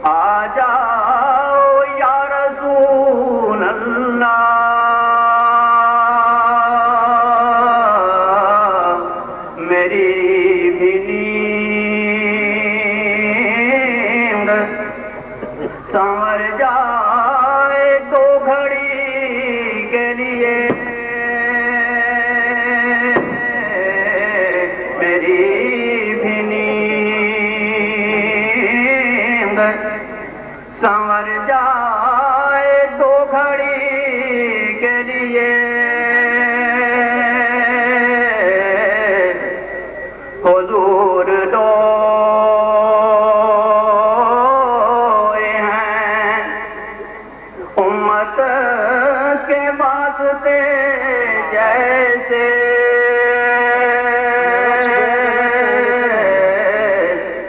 آ جاؤ یا رسول اللہ، میری بھی نیند سنور جائے دو گھڑی کے لیے، میری بھی نیند سنور جائے دو گھڑی کے لیے، حضور روئے ہیں امت کے واسطے جیسے،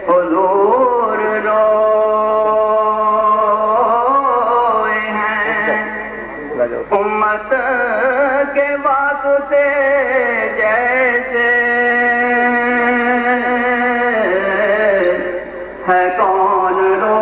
حضور روئے ہیں امت کے واسطے جیسے، ہے کون رو